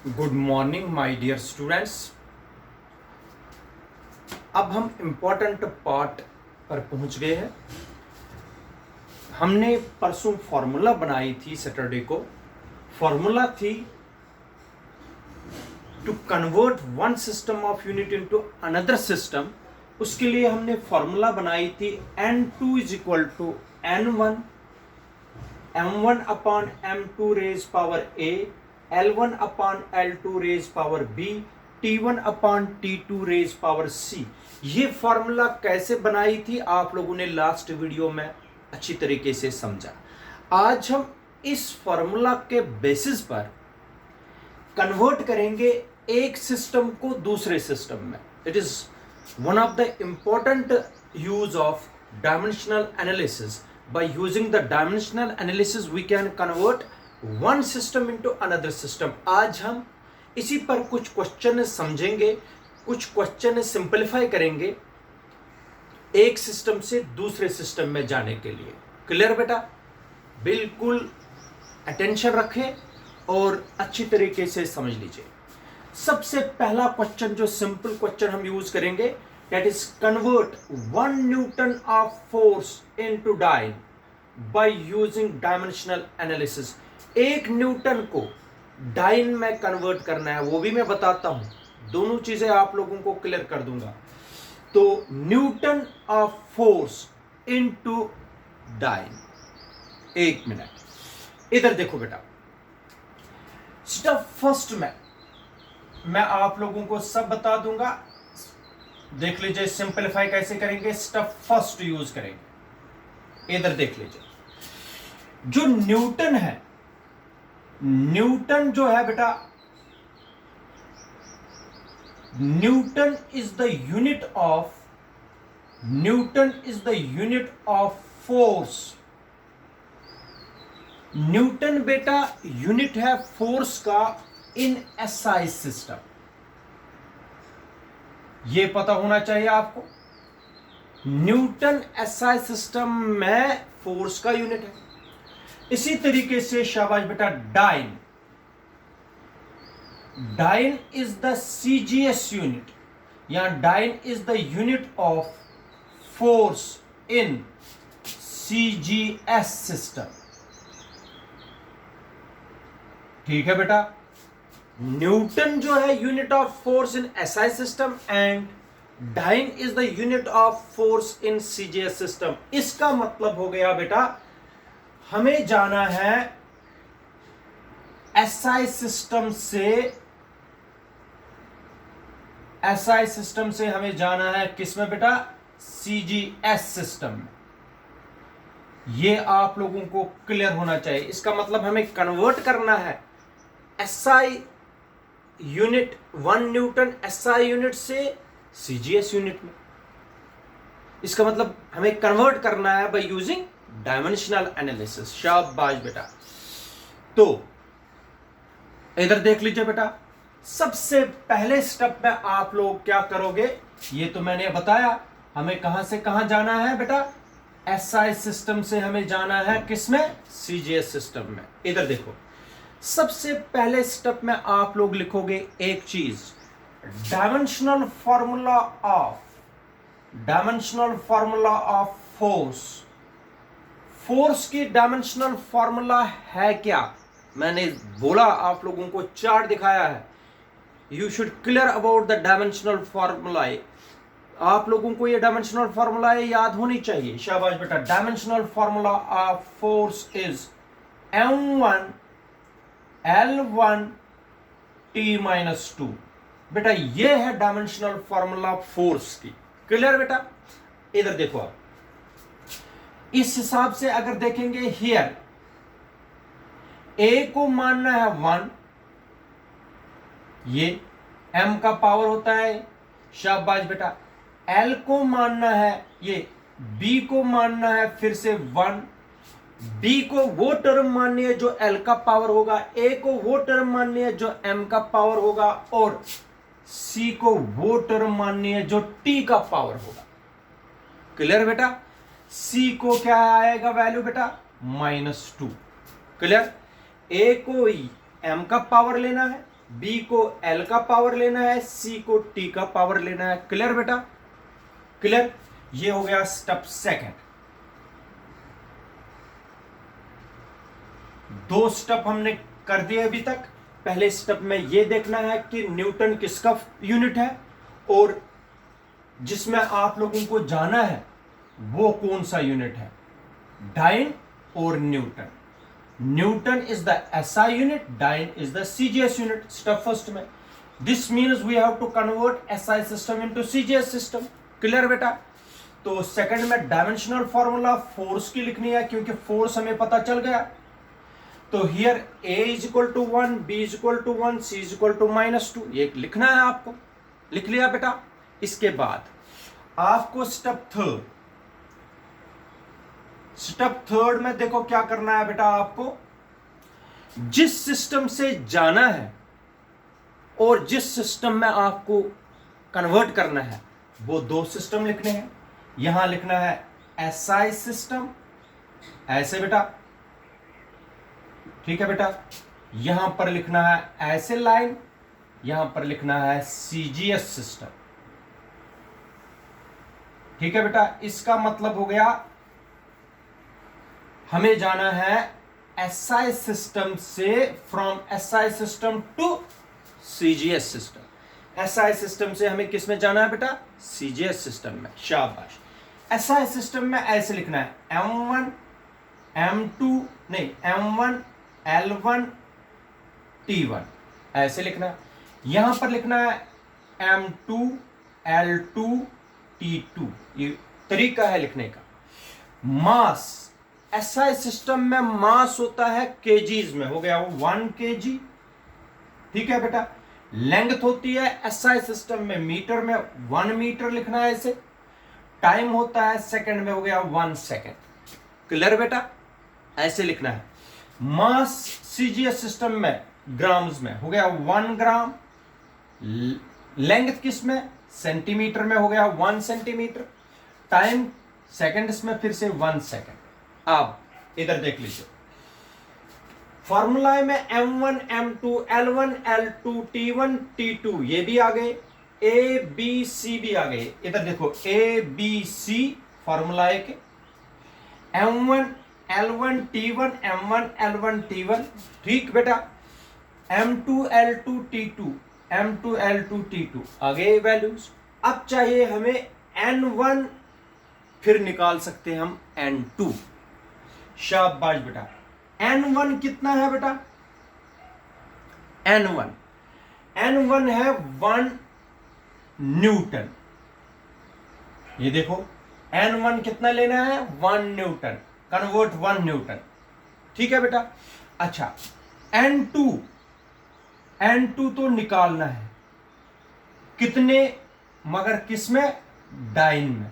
Good morning my dear students. अब हम important part पर पहुंच गए हैं। हमने परसों फॉर्मूला बनाई थी, सैटरडे को फॉर्मूला थी to convert one system of unit into another system. उसके लिए हमने फॉर्मूला बनाई थी n2 is equal to n1 m1 upon m2 raise power a, L1 upon L2 raise power b, T1 upon T2 raise power c। ये formula कैसे बनाई थी आप लोगों ने लास्ट वीडियो में अच्छी तरीके से समझा। आज हम इस फॉर्मूला के बेसिस पर कन्वर्ट करेंगे एक सिस्टम को दूसरे सिस्टम में। It is one of the important use of dimensional analysis. By using the dimensional analysis we can convert one system into another system। आज हम इसी पर कुछ क्वेश्चन समझेंगे, कुछ क्वेश्चन सिंपलीफाई करेंगे एक सिस्टम से दूसरे सिस्टम में जाने के लिए। क्लियर बेटा? बिल्कुल अटेंशन रखें और अच्छी तरीके से समझ लीजिए। सबसे पहला क्वेश्चन जो सिंपल क्वेश्चन हम यूज करेंगे, that is convert 1 Newton of force into dyne by using dimensional analysis। एक न्यूटन को डाइन में कन्वर्ट करना है, वो भी मैं बताता हूं। दोनों चीजें आप लोगों को क्लियर कर दूंगा। तो newton of force into dyne. एक मिनट इधर देखो बेटा। स्टेप फर्स्ट में मैं आप लोगों को सब बता दूंगा, देख लीजिए सिंपलीफाई कैसे करेंगे। स्टेप फर्स्ट यूज करेंगे। इधर देख लीजिए, जो न्यूटन है, न्यूटन जो है बेटा, newton is the unit of, newton is the unit of force. Newton बेटा यूनिट है फोर्स का इन एसआई सिस्टम। ये पता होना चाहिए आपको। न्यूटन एसआई सिस्टम में फोर्स का यूनिट है। इसी तरीके से शाबाश बेटा, dyne, dyne is the CGS unit, या dyne is the unit of force in CGS system. ठीक है बेटा? न्यूटन जो है unit of force in SI system and dyne is the unit of force in CGS system. इसका मतलब हो गया बेटा, हमें जाना है एसआई सिस्टम से, एसआई सिस्टम से हमें जाना है किसमें बेटा? सीजीएस सिस्टम में। यह आप लोगों को क्लियर होना चाहिए। इसका मतलब हमें कन्वर्ट करना है SI unit, 1 Newton SI unit से सीजीएस यूनिट में। इसका मतलब हमें कन्वर्ट करना है बाय यूजिंग डायमेंशनल एनालिसिस। शाबाश बेटा। तो इधर देख लीजिए बेटा, सबसे पहले स्टेप में आप लोग क्या करोगे, ये तो मैंने बताया। हमें कहां से कहां जाना है बेटा? एसआई सिस्टम से हमें जाना है किसमें? सीजीएस सिस्टम में। इधर देखो, सबसे पहले स्टेप में आप लोग लिखोगे एक चीज, dimensional formula of, dimensional formula of force. Force की डायमेंशनल फॉर्मूला है क्या? मैंने बोला आप लोगों को, चार्ट दिखाया है। You should clear about the dimensional formula. आप लोगों को ये डायमेंशनल फॉर्मूला याद होनी चाहिए। शाबाश बेटा। Dimensional formula of force is m1 L1 T-2। बेटा ये है डायमेंशनल फॉर्मूला फोर्स की। क्लियर बेटा? इधर देखो आप, इस हिसाब से अगर देखेंगे, हियर A को मानना है 1, ये M का पावर होता है। शाबाश बेटा। L को मानना है, ये B को मानना है फिर से 1, B को वो टर्म माननी है जो L का पावर होगा, A को वो टर्म माननी है जो M का पावर होगा, और C को वो टर्म माननी है जो T का पावर होगा। क्लियर बेटा? C को क्या आएगा वैल्यू बेटा? -2। क्लियर? A को M का पावर लेना है, B को L का पावर लेना है, C को T का पावर लेना है। क्लियर बेटा? क्लियर? ये हो गया स्टेप सेकंड। दो स्टेप हमने कर दिए अभी तक। पहले स्टेप में ये देखना है कि न्यूटन किसका यूनिट है, और जिसमें आप लोगों को जाना है वो कौन सा यूनिट है, डाइन और newton. Newton is the SI unit, dyne is the CGS unit. Step first में this means we have to convert SI system into CGS system. Clear बेटा? तो सेकंड में डायमेंशनल फॉर्मूला फोर्स की लिखनी है, क्योंकि फोर्स हमें पता चल गया। तो here a is equal to 1, b is equal to 1, c is equal to -2, ये लिखना है आपको। लिख लिया बेटा? इसके बाद आपको स्टेप थर्ड में देखो क्या करना है बेटा। आपको जिस सिस्टम से जाना है और जिस सिस्टम में आपको कन्वर्ट करना है, वो दो सिस्टम लिखने हैं। यहां लिखना है एसआई सिस्टम, ऐसे बेटा, ठीक है बेटा। यहां पर लिखना है ऐसे लाइन, यहां पर लिखना है सीजीएस सिस्टम, ठीक है बेटा। इसका मतलब हो गया हमें जाना है एसआई सिस्टम से, from SI system to CGS system. SI system से हमें किस में जाना है बेटा? सीजीएस सिस्टम में। शाबाश। एसआई सिस्टम में ऐसे लिखना है M1 M2 नहीं M1 L1 T1, ऐसे लिखना है। यहां पर लिखना है M2 L2 T2, ये तरीका है लिखने का। मास, एसआई सिस्टम में मास होता है केजीज में, हो गया वो 1 kg, ठीक है बेटा। लेंथ होती है एसआई सिस्टम में मीटर में, 1 मीटर लिखना है ऐसे। टाइम होता है सेकंड में, हो गया 1 सेकंड। क्लियर बेटा? ऐसे लिखना है। मास सीजीएस सिस्टम में ग्राम्स में, हो गया 1 ग्राम। लेंथ किस में? सेंटीमीटर में, हो गया 1 सेंटीमीटर। टाइम सेकंड्स में, फिर से 1 सेकंड। अब इधर देख लीजिए, फॉर्मूला में M1 M2 L1 L2 T1 T2 ये भी आ गए, A B C भी आ गए। इधर देखो A B C फॉर्मूला के M1 L1 T1 M1 L1 T1, ठीक बेटा। M2 L2 T2 M2 L2 T2 आ गए वैल्यूज। अब चाहिए हमें N1, फिर निकाल सकते हैं हम N2। शाबाश बेटा। N1 कितना है बेटा? N1 है 1 न्यूटन। ये देखो N1 कितना लेना है? 1 न्यूटन। कन्वर्ट 1 न्यूटन, ठीक है बेटा। अच्छा, N2 तो निकालना है कितने, मगर किसमें? डाइन में।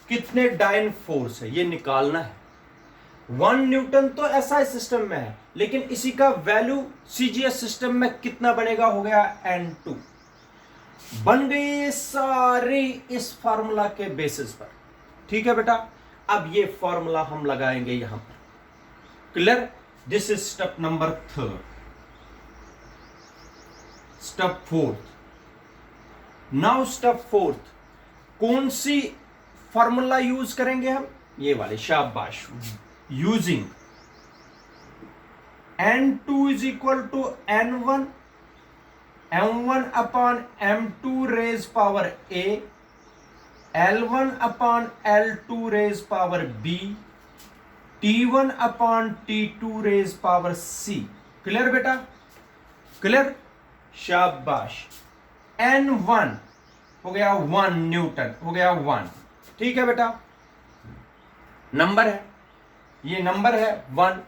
कितने डाइन फोर्स है ये निकालना है। 1 न्यूटन तो एसआई सिस्टम में है, लेकिन इसी का वैल्यू सीजीएस सिस्टम में कितना बनेगा? हो गया N2। बन गई सारी इस फार्मूला के बेसिस पर, ठीक है बेटा। अब ये फार्मूला हम लगाएंगे यहां पर। Clear? This is step number 3। Step 4। Now step 4, कौन सी फार्मूला यूज करेंगे हम? ये वाले। शाबाश। Using N2 is equal to N1 M1 upon M2 raise power A, L1 upon L2 raise power B, T1 upon T2 raise power C। Clear बेटा? Clear? शाबाश। N1 हो गया 1 न्यूटन, हो गया 1, ठीक है बेटा। नंबर है, ये नंबर है 1।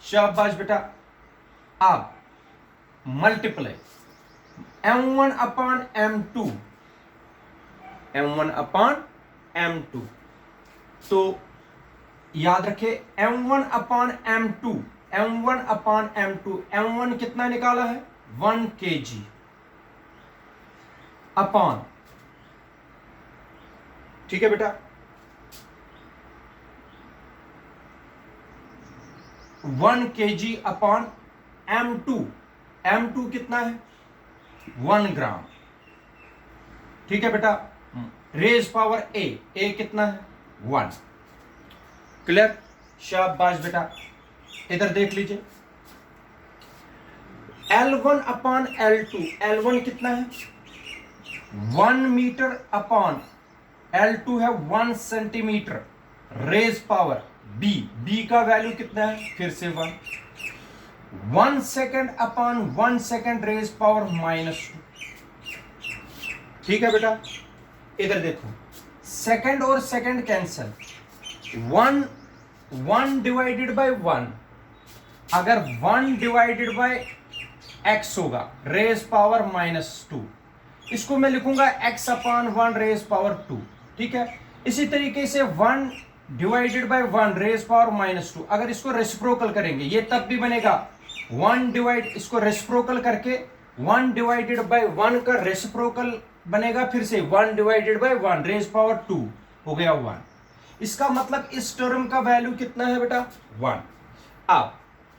शाबाश बेटा। अब multiply M1 upon M2, M1 upon M2, तो याद रखे M1 upon M2, M1 upon M2। M1 कितना निकाला है? 1 kg अपॉन, ठीक है बेटा, 1 kg अपॉन M2। M2 कितना है? 1 ग्राम। ठीक है बेटा, रेज पावर ए कितना है 1। क्लियर, शाबाश बेटा। इधर देख लीजिए, L1 अपॉन L2, L1 कितना है 1 मीटर अपॉन L2 है 1 सेंटीमीटर, रेज पावर B का वैल्यू कितना है फिर से 1 second upon 1 second, raise power -2। ठीक है बेटा, इधर देखो, सेकेंड और सेकेंड कैंसल, 1 डिवाइडेड बाय 1, अगर 1 डिवाइडेड बाय x होगा रेज पावर -2, इसको मैं लिखूंगा x अपॉन 1 रेज पावर 2। ठीक है, इसी तरीके से 1 डिवाइडेड बाय 1 रेज पावर -2, अगर इसको रेसिप्रोकल करेंगे ये तब भी बनेगा 1 डिवाइड, इसको रेसिप्रोकल करके 1 डिवाइडेड बाय 1 का रेसिप्रोकल बनेगा फिर से 1 डिवाइडेड बाय 1 रेज पावर 2 हो गया 1। इसका मतलब इस टर्म का वैल्यू कितना है बेटा 1। अब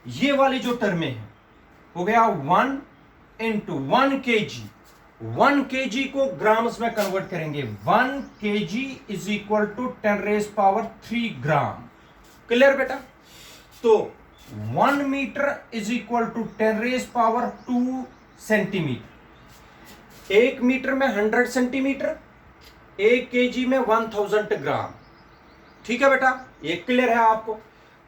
ये वाली जो टर्में हैं हो गया 1 इंटू 1 kg, 1 kg को ग्राम्स में कन्वर्ट करेंगे, 1 kg is equal to 10 raise power 3 gram. Clear बेटा, तो 1 metre is equal to 10 raise power 2 centimetre, 1 metre में 100 सेंटीमीटर, 1 kg में 1000 ग्राम। ठीक है बेटा, ये क्लियर है आपको।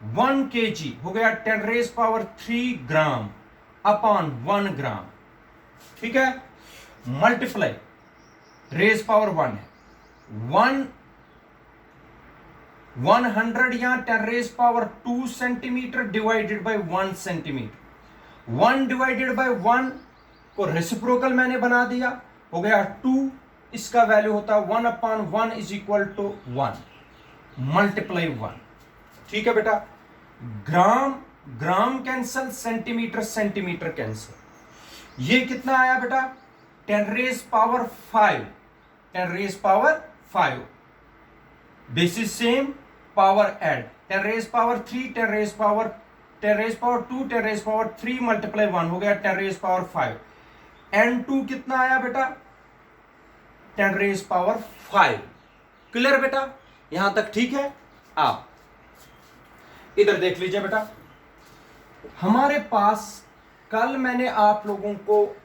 1 kg हो गया 10 रेज पावर 3 ग्राम अपॉन 1 ग्राम। ठीक है, मल्टीप्लाई, रेज पावर 1 है, 100 या 10 raise power 2 centimetre divided by 1 centimetre, 1 divided by 1 को रेसिप्रोकल मैंने बना दिया, हो गया 2, इसका वैल्यू होता है 1 upon 1 is equal to 1 multiply 1। ठीक है बेटा, gram cancel, centimetre centimetre cancel, ये कितना आया बेटा 10 raise power 5, 10 raise power 5, basis same, power add, 10 raise power 3, 10 raise power 2, 10 raise power 3 multiply 1 हो गया 10 रेज पावर 5। N2 कितना आया बेटा 10 रेज पावर 5। क्लियर बेटा, यहां तक ठीक है। आप इधर देख लीजिए बेटा, हमारे पास कल मैंने आप लोगों को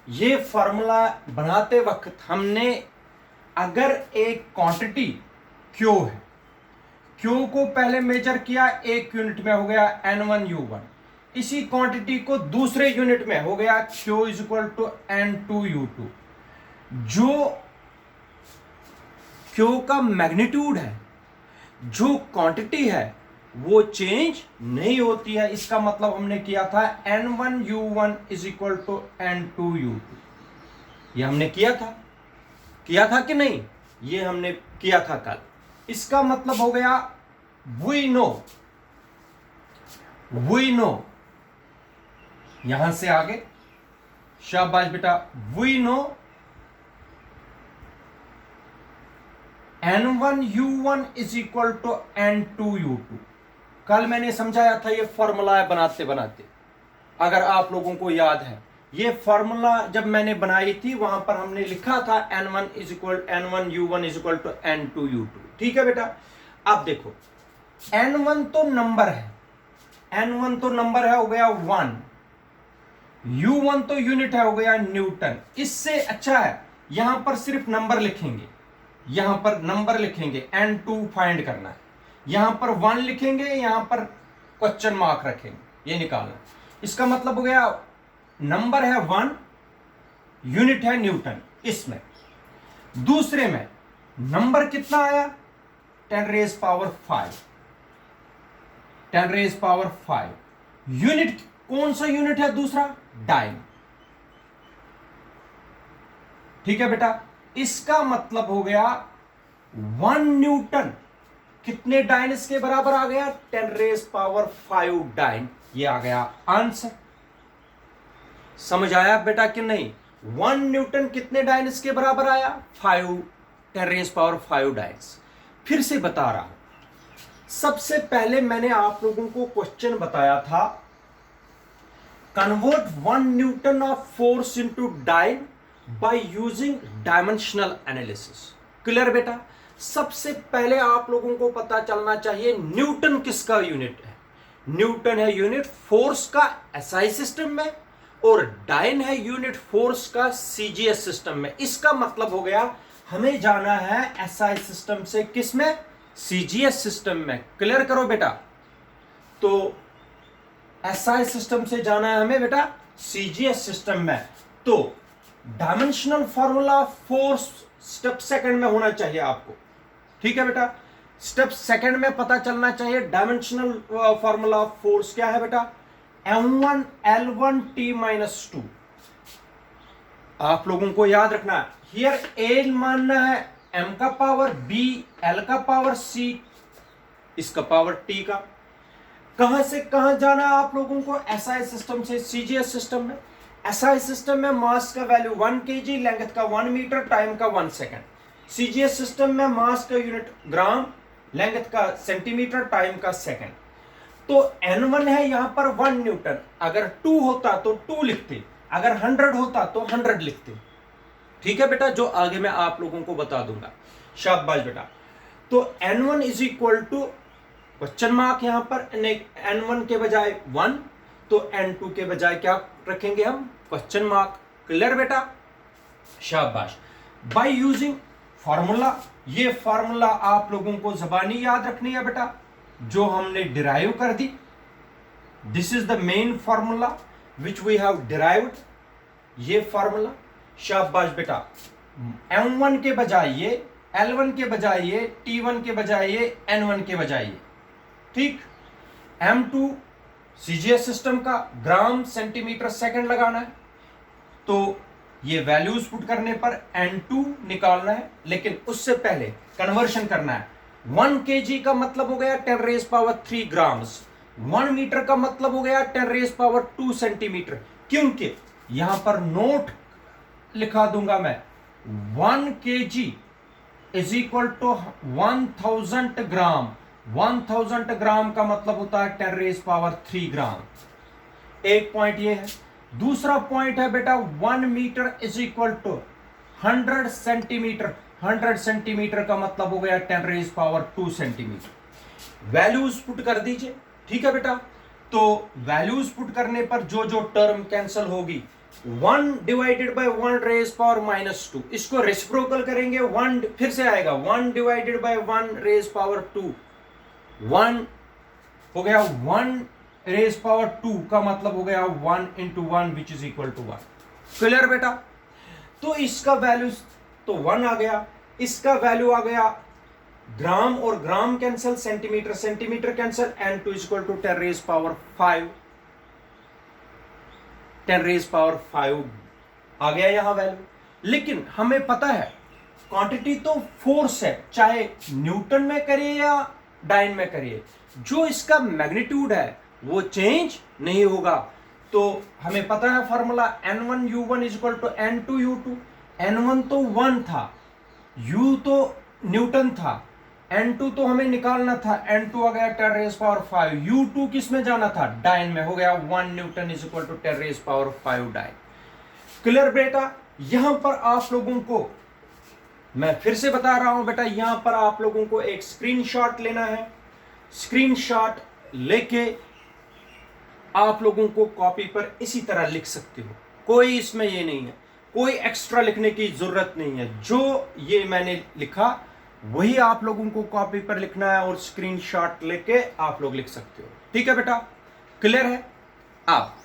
ये फॉर्मूला बनाते वक्त हमने, अगर एक क्वांटिटी क्यू है, क्यू को पहले मेजर किया 1 यूनिट में, हो गया N1U1, इसी क्वांटिटी को दूसरे यूनिट में हो गया Q is equal to N2U2। जो Q का मैग्नीट्यूड है, जो क्वांटिटी है, वो चेंज नहीं होती है। इसका मतलब हमने किया था N1U1 is equal to N2U2, ये हमने किया था कि नहीं, ये हमने किया था कल। इसका मतलब हो गया वी नो, यहां से आगे, शाबाश बेटा, we know N1U1 is equal to N2U2। कल मैंने समझाया था ये फॉर्मूला बनाते बनाते, अगर आप लोगों को याद है, ये फॉर्मूला जब मैंने बनाई थी वहां पर हमने लिखा था N1U1 is equal to N2U2। ठीक है बेटा, अब देखो N1 तो नंबर है, हो गया 1, U1 तो यूनिट है, हो गया न्यूटन। इससे अच्छा है यहां पर सिर्फ नंबर लिखेंगे, यहां पर नंबर लिखेंगे, N2 फाइंड करना है, यहां पर 1 लिखेंगे, यहां पर क्वेश्चन मार्क रखेंगे, ये निकालना। इसका मतलब हो गया नंबर है 1, यूनिट है न्यूटन। इसमें दूसरे में नंबर कितना आया 10 raise power 5, 10 raise power 5। Unit कौन सा यूनिट है दूसरा, डाइन। ठीक है बेटा, इसका मतलब हो गया 1 न्यूटन कितने डाइन इसके बराबर आ गया 10 रेज पावर 5 डाइन, ये आ गया आंसर। समझ आया बेटा कि नहीं, 1 न्यूटन कितने डाइन इसके बराबर आया 5, 10 रेज पावर 5 डाइन्स। फिर से बता रहा हूं, सबसे पहले मैंने आप लोगों को क्वेश्चन बताया था convert 1 Newton of force into dyne by using dimensional analysis। Clear बेटा? सबसे पहले आप लोगों को पता चलना चाहिए न्यूटन किसका यूनिट है। न्यूटन है यूनिट फोर्स का एसआई सिस्टम में, और डाइन है यूनिट फोर्स का सीजीएस सिस्टम में। इसका मतलब हो गया हमें जाना है एसआई सिस्टम से किस में? सीजीएस सिस्टम में। क्लियर करो बेटा। तो एसआई सिस्टम से जाना है हमें बेटा सीजीएस सिस्टम में। तो dimensional formula force step second में होना चाहिए आपको। ठीक है बेटा? स्टेप सेकंड में पता चलना चाहिए डायमेंशनल फॉर्मूला ऑफ फोर्स क्या है बेटा? m1 l1 t minus 2। आप लोगों को याद रखना है हियर a मानना है m का पावर, b l का पावर, c इसका पावर t का। कहां से कहां जाना है आप लोगों को? एसआई सिस्टम से सीजीएस सिस्टम में। एसआई सिस्टम में मास का वैल्यू 1 kg, लेंथ का 1 मीटर, टाइम का 1 सेकंड। सीजीएस सिस्टम में मास का यूनिट ग्राम, लेंथ का सेंटीमीटर, टाइम का सेकंड। तो N1 है यहां पर 1 न्यूटन। अगर 2 होता तो 2 लिखते, अगर 100 होता तो 100 लिखते। ठीक है बेटा? जो आगे मैं आप लोगों को बता दूंगा। शाबाश बेटा। तो N1 is equal to question mark यहां पर, N1 के बजाय 1, तो N2 के बजाय क्या रखेंगे हम? Question mark. क्लियर बेटा? शाबाश। बाय यूजिंग फॉर्मूला, ये फॉर्मूला आप लोगों को जबानी याद रखनी है बेटा, जो हमने डिराइव कर दी। This is the main formula which we have derived. ये फॉर्मूला। शाबाश बेटा। M1 के बजाय ये, L1 के बजाय ये, T1 के बजाय ये, N1 के बजाय ये। ठीक। M2 सीजीएस सिस्टम का ग्राम, सेंटीमीटर, सेकंड लगाना है। तो ये वैल्यूज पुट करने पर N2 निकालना है, लेकिन उससे पहले कन्वर्शन करना है। 1 kg का मतलब हो गया 10 रेज पावर 3 ग्राम्स। 1 मीटर का मतलब हो गया 10 रेज पावर 2 सेंटीमीटर। क्योंकि यहां पर नोट लिखा दूंगा मैं, 1 kg इज इक्वल टू 1000 ग्राम। 1000 ग्राम का मतलब होता है 10 रेज पावर 3 ग्राम। एक पॉइंट ये है। दूसरा पॉइंट है बेटा 1 metre is equal to 100 centimetre. 100 centimetre का मतलब हो गया 10 raise power 2 centimetre. Values put कर दीजिए। ठीक है बेटा? तो वैल्यूज पुट करने पर जो जो टर्म कैंसिल होगी, 1 divided by 1 raise power minus 2, इसको रेसिप्रोकल करेंगे, 1 फिर से आएगा 1 डिवाइडेड बाय 1 रेज पावर 2। 1 हो गया 1 रेज पावर 2 का मतलब हो गया 1 into 1 which is equal to 1। Clear बेटा? तो इसका वैल्यू तो 1 आ गया, इसका वैल्यू आ गया ग्राम और gram cancel, centimetre centimetre cancel, N2 is equal to 10 raise power 5। 10 raise power 5 आ गया यहां वैल्यू। लेकिन हमें पता है क्वांटिटी तो फोर्स है, चाहे न्यूटन में करिए या डाइन में करिए, जो इसका मैग्नीट्यूड है वो चेंज नहीं होगा। तो हमें पता है formula N1 U1 is equal to N2 U2। N1 तो 1 था, U तो न्यूटन था, N2 तो हमें निकालना था, N2 आ गया 10 रेज पावर 5। U2 किस में जाना था? डाइन में। हो गया 1 newton is equal to 10 raise power 5 dyne. Clear बेटा? यहां पर आप लोगों को मैं फिर से बता रहा हूं बेटा, यहां पर आप लोगों को एक स्क्रीनशॉट लेना है। स्क्रीनशॉट लेके आप लोगों को कॉपी पर इसी तरह लिख सकते हो, कोई इसमें ये नहीं है, कोई एक्स्ट्रा लिखने की जरूरत नहीं है। जो ये मैंने लिखा वही आप लोगों को कॉपी पर लिखना है और स्क्रीनशॉट लेके आप लोग लिख सकते हो। ठीक है बेटा? क्लियर है? आप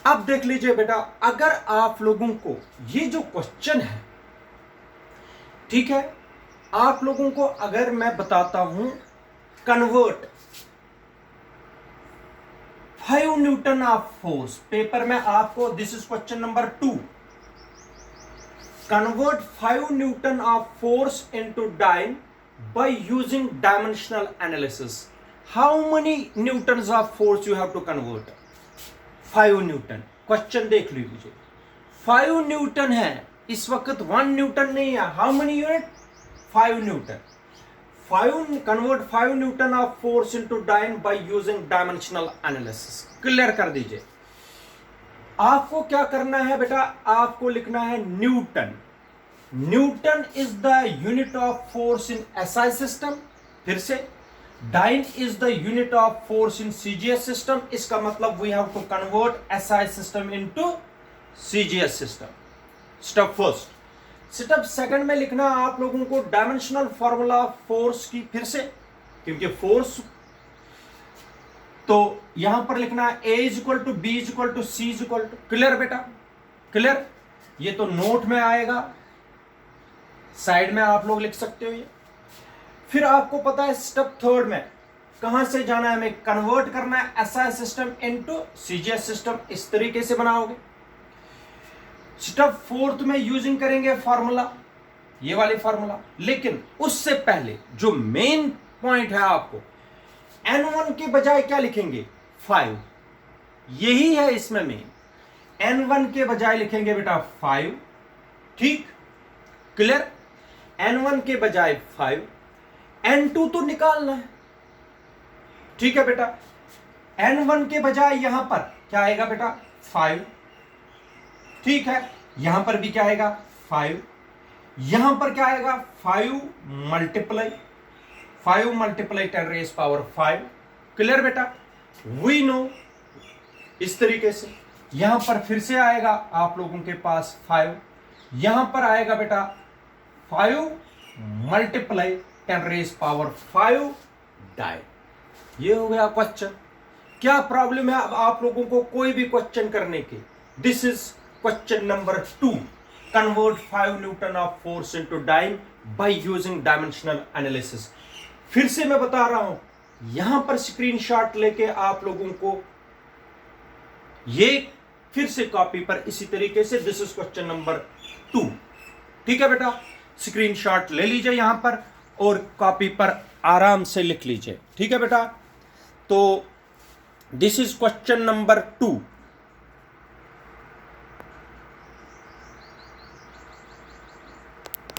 अब देख लीजिए बेटा, अगर आप लोगों को ये जो क्वेश्चन है, ठीक है, आप लोगों को अगर मैं बताता हूं convert 5 newton of force, paper में आपको this is question number 2, convert 5 Newton of force into dyne by using dimensional analysis. How many newtons of force you have to convert? 5 Newton. Question देख लीजिए. 5 न्यूटन है, इस वक्त 1 newton नहीं है. How many unit? 5 newton. 5 newton of force into dyne by using dimensional analysis. Clear कर दीजिए. आपको क्या करना है बेटा? आपको लिखना है newton. Newton is the unit of force in SI system. फिर से, dyne is the unit of force in CGS system. इसका मतलब we have to convert SI system into CGS system. Step first. Step second में लिखना आप लोगों को dimensional formula of force की. फिर से, क्योंकि फोर्स तो यहां पर लिखना है A is equal to B is equal to C is equal to. Clear बेटा? क्लियर? ये तो नोट में आएगा, साइड में आप लोग लिख सकते हो ये. फिर आपको पता है स्टेप थर्ड में कहां से जाना है, हमें कन्वर्ट करना है SI system into CGS system. इस तरीके से बनाओगे. स्टेप फोर्थ में यूजिंग करेंगे फॉर्मूला, ये वाली फॉर्मूला. लेकिन उससे पहले जो मेन पॉइंट है, आपको N1 के बजाय क्या लिखेंगे? 5. यही है इसमें मेन. N1 के बजाय लिखेंगे बेटा 5. ठीक? क्लियर? N1 के बजाय 5. N2 तो निकालना है. ठीक है बेटा? N1 के बजाय यहां पर क्या आएगा बेटा? 5. ठीक है? यहां पर भी क्या आएगा? 5. यहां पर क्या आएगा? 5 मल्टीप्लाई 10 रेज पावर 5. क्लियर बेटा? We know. इस तरीके से यहां पर फिर से आएगा आप लोगों के पास 5. यहां पर आएगा बेटा 5 मल्टीप्लाई 10 रेज पावर 5 डाई. ये हो गया क्वेश्चन. क्या प्रॉब्लम है अब आप लोगों को कोई भी क्वेश्चन करने की? This is question number 2. Convert 5 newton of force into dyne by using dimensional analysis. फिर से मैं बता रहा हूं, यहां पर स्क्रीनशॉट लेके आप लोगों को ये फिर से कॉपी पर इसी तरीके से, दिस इज क्वेश्चन नंबर 2. ठीक है बेटा? स्क्रीनशॉट ले लीजिए यहां पर और कॉपी पर आराम से लिख लीजिए. ठीक है बेटा? तो दिस इज क्वेश्चन नंबर 2.